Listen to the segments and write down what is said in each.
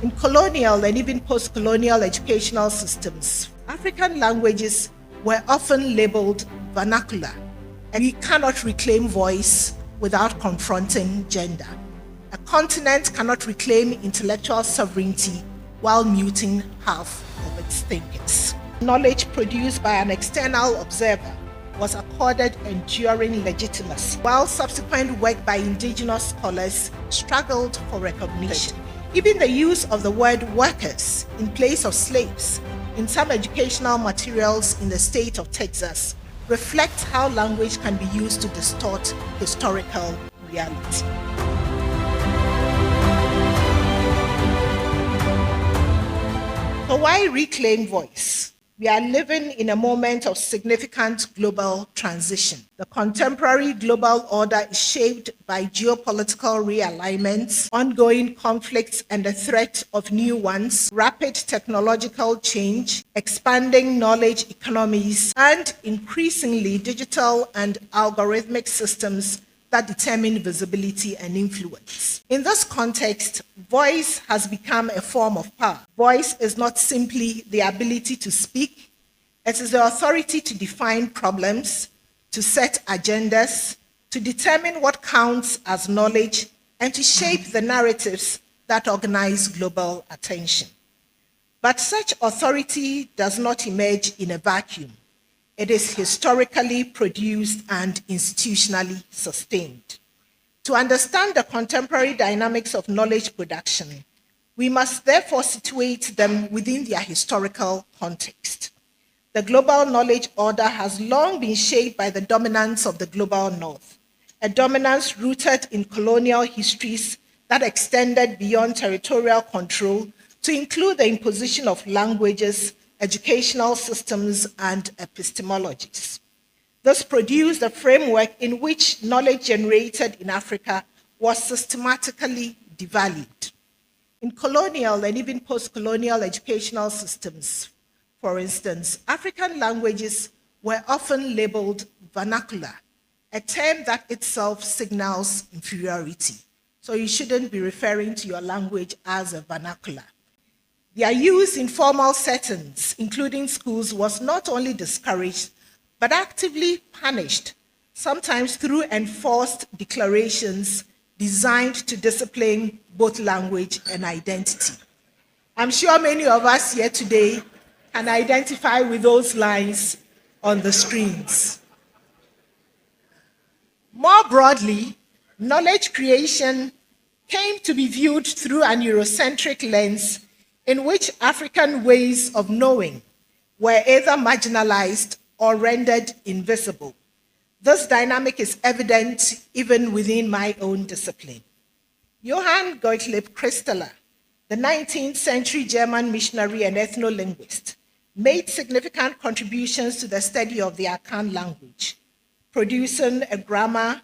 In colonial and even post-colonial educational systems, African languages were often labeled vernacular, and we cannot reclaim voice without confronting gender. A continent cannot reclaim intellectual sovereignty while muting half of its thinkers. Knowledge produced by an external observer was accorded enduring legitimacy, while subsequent work by Indigenous scholars struggled for recognition. Even the use of the word workers in place of slaves in some educational materials in the state of Texas reflects how language can be used to distort historical reality. So why reclaim voice? We are living in a moment of significant global transition. The contemporary global order is shaped by geopolitical realignments, ongoing conflicts and the threat of new ones, rapid technological change, expanding knowledge economies, and increasingly digital and algorithmic systems that determine visibility and influence. In this context, voice has become a form of power. Voice is not simply the ability to speak, it is the authority to define problems, to set agendas, to determine what counts as knowledge, and to shape the narratives that organize global attention. But such authority does not emerge in a vacuum. It is historically produced and institutionally sustained. To understand the contemporary dynamics of knowledge production, we must therefore situate them within their historical context. The global knowledge order has long been shaped by the dominance of the global north, a dominance rooted in colonial histories that extended beyond territorial control to include the imposition of languages, educational systems, and epistemologies. This produced a framework in which knowledge generated in Africa was systematically devalued. In colonial and even post-colonial educational systems, for instance, African languages were often labeled vernacular, a term that itself signals inferiority. So you shouldn't be referring to your language as a vernacular. Their use in formal settings, including schools, was not only discouraged, but actively punished, sometimes through enforced declarations designed to discipline both language and identity. I'm sure many of us here today can identify with those lines on the screens. More broadly, knowledge creation came to be viewed through an eurocentric lens in which African ways of knowing were either marginalized or rendered invisible. This dynamic is evident even within my own discipline. Johann Gottlieb Christaller, the 19th century German missionary and ethnolinguist, made significant contributions to the study of the Akan language, producing a grammar,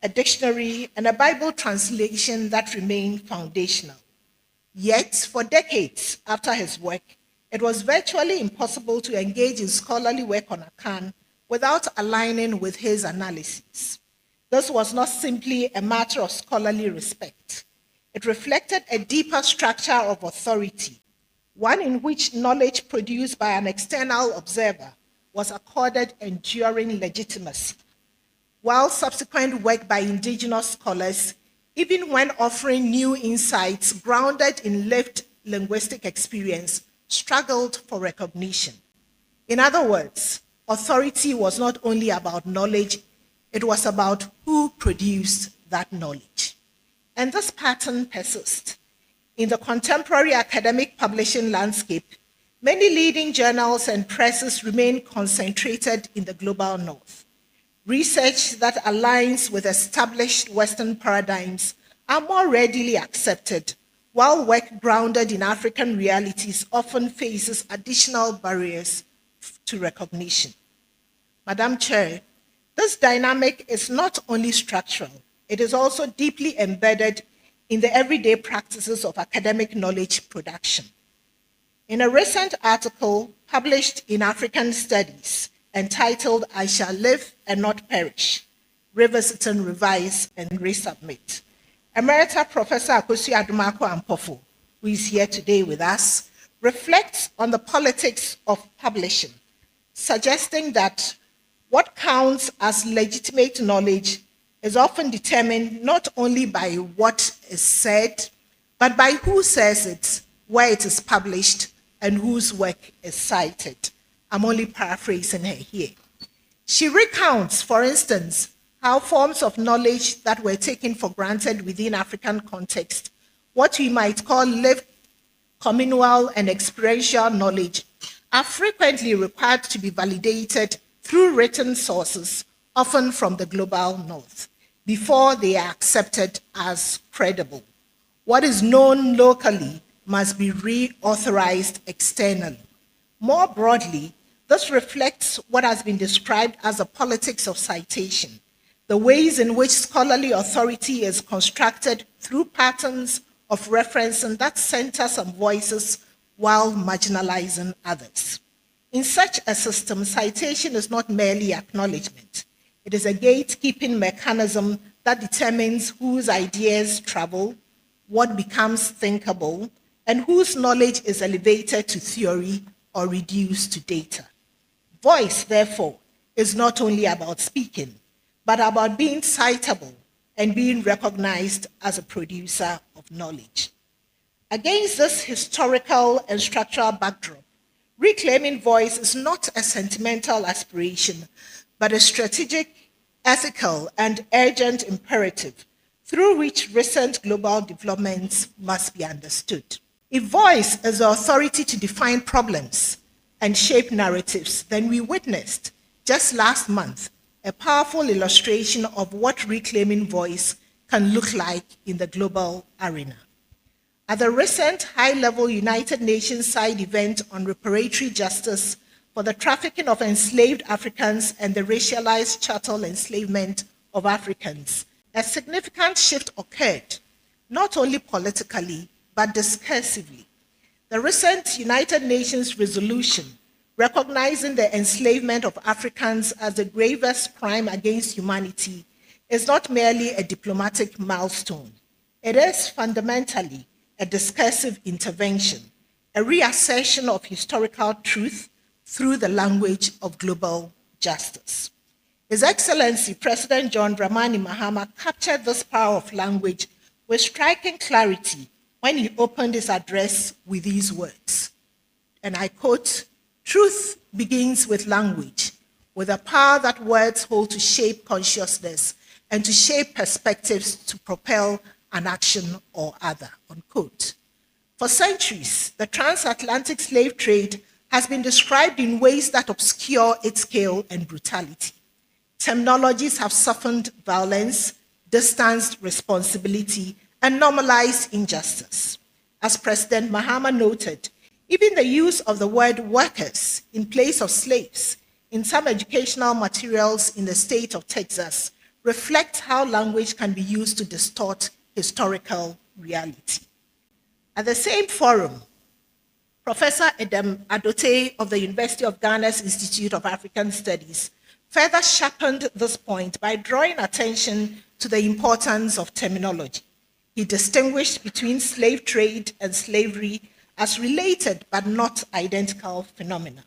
a dictionary, and a Bible translation that remain foundational. Yet, for decades after his work, it was virtually impossible to engage in scholarly work on Akan without aligning with his analysis. This was not simply a matter of scholarly respect. It reflected a deeper structure of authority, one in which knowledge produced by an external observer was accorded enduring legitimacy, while subsequent work by Indigenous scholars, even when offering new insights grounded in lived linguistic experience, struggled for recognition. In other words, authority was not only about knowledge, it was about who produced that knowledge. And this pattern persists. In the contemporary academic publishing landscape, many leading journals and presses remain concentrated in the global north. Research that aligns with established Western paradigms are more readily accepted, while work grounded in African realities often faces additional barriers to recognition. Madam Chair, this dynamic is not only structural, it is also deeply embedded in the everyday practices of academic knowledge production. In a recent article published in African Studies entitled "I Shall Live and Not Perish, Revisit and Revise and Resubmit," Emerita Professor Appiah Amfo who is here today with us, reflects on the politics of publishing, suggesting that what counts as legitimate knowledge is often determined not only by what is said, but by who says it, where it is published, and whose work is cited. I'm only paraphrasing her here. She recounts, for instance, how forms of knowledge that were taken for granted within African context, what we might call lived communal and experiential knowledge, are frequently required to be validated through written sources, often from the global north, before they are accepted as credible. What is known locally must be reauthorized externally. More broadly, this reflects what has been described as a politics of citation, the ways in which scholarly authority is constructed through patterns of referencing that center some voices while marginalizing others. In such a system, citation is not merely acknowledgement. It is a gatekeeping mechanism that determines whose ideas travel, what becomes thinkable, and whose knowledge is elevated to theory or reduced to data. Voice, therefore, is not only about speaking, but about being citable and being recognized as a producer of knowledge. Against this historical and structural backdrop, reclaiming voice is not a sentimental aspiration, but a strategic, ethical, and urgent imperative through which recent global developments must be understood. If voice is the authority to define problems and shape narratives, then we witnessed just last month a powerful illustration of what reclaiming voice can look like in the global arena. At the recent high-level United Nations side event on reparatory justice for the trafficking of enslaved Africans and the racialized chattel enslavement of Africans, a significant shift occurred, not only politically, but discursively. The recent United Nations resolution recognizing the enslavement of Africans as the gravest crime against humanity is not merely a diplomatic milestone. It is fundamentally a discursive intervention, a reassertion of historical truth through the language of global justice. His Excellency President John Dramani Mahama captured this power of language with striking clarity when he opened his address with these words, and I quote, "Truth begins with language, with the power that words hold to shape consciousness and to shape perspectives to propel an action or other," unquote. For centuries, the transatlantic slave trade has been described in ways that obscure its scale and brutality. Terminologies have softened violence, distanced responsibility, and normalized injustice. As President Mahama noted, even the use of the word workers in place of slaves in some educational materials in the state of Texas reflect how language can be used to distort historical reality. At the same forum, Professor Edem Adote of the University of Ghana's Institute of African Studies further sharpened this point by drawing attention to the importance of terminology. He distinguished between slave trade and slavery as related but not identical phenomena,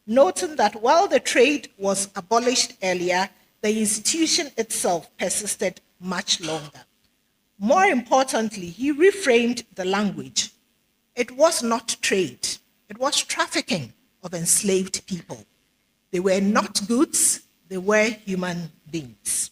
noting that while the trade was abolished earlier, the institution itself persisted much longer. More importantly, he reframed the language. It was not trade, it was trafficking of enslaved people. They were not goods, they were human beings.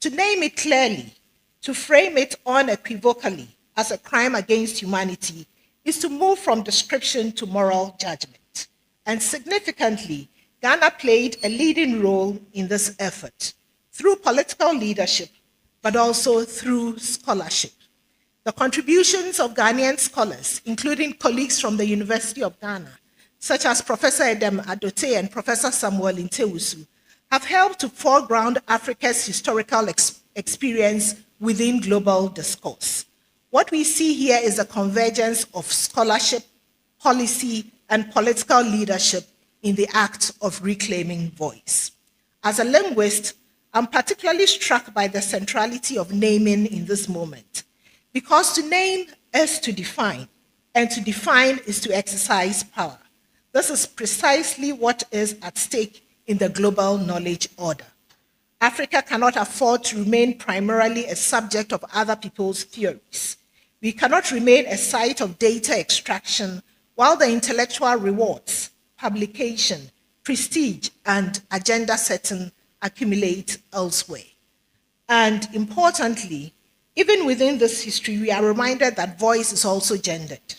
To name it clearly, to frame it unequivocally as a crime against humanity is to move from description to moral judgment. And significantly, Ghana played a leading role in this effort through political leadership, but also through scholarship. The contributions of Ghanaian scholars, including colleagues from the University of Ghana, such as Professor Edem Adote and Professor Samuel Intewusu, have helped to foreground Africa's historical experience within global discourse. What we see here is a convergence of scholarship, policy, and political leadership in the act of reclaiming voice. As a linguist, I'm particularly struck by the centrality of naming in this moment, because to name is to define, and to define is to exercise power. This is precisely what is at stake in the global knowledge order. Africa cannot afford to remain primarily a subject of other people's theories. We cannot remain a site of data extraction while the intellectual rewards, publication, prestige, and agenda setting accumulate elsewhere. And importantly, even within this history, we are reminded that voice is also gendered.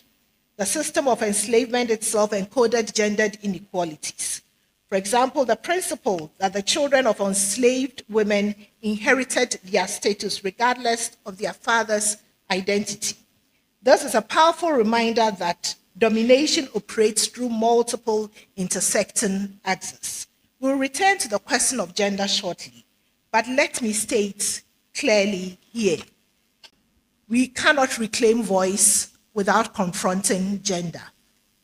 The system of enslavement itself encoded gendered inequalities. For example, the principle that the children of enslaved women inherited their status regardless of their father's identity. This is a powerful reminder that domination operates through multiple intersecting axes. We'll return to the question of gender shortly, but let me state clearly here. We cannot reclaim voice without confronting gender.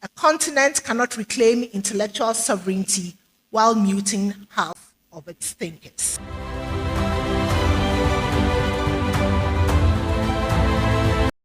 A continent cannot reclaim intellectual sovereignty while muting half of its thinkers.